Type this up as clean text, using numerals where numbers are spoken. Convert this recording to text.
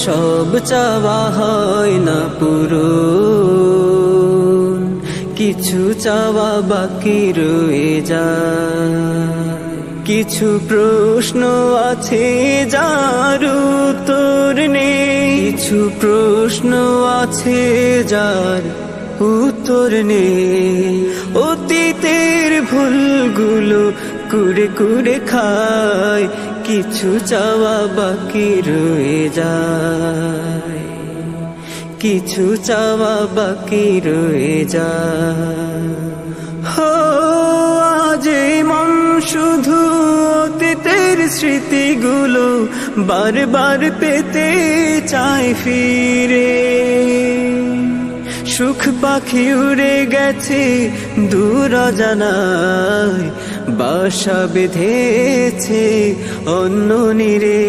সব চাওয়া হয় না পূরণ, কিছু চাওয়া বাকি রয়ে যায়। কিছু প্রশ্ন আছে যার উত্তর নেই, কিছু প্রশ্ন আছে যার উত্তর নেই। অতীতের ভুলগুলো কুড়ে কুড়ে খায়, কিছু চাওয়া বাকি রয়ে যায়, কিছু চাওয়া বাকি রয়ে যায়। হো আজ এই মন শুধু অতীতের স্মৃতিগুলো বারবার পেতে চায় ফিরে। সুখ পাখি উড়ে গেছে দূর অজানায়, বাসা বেঁধেছে অন্য নীড়ে।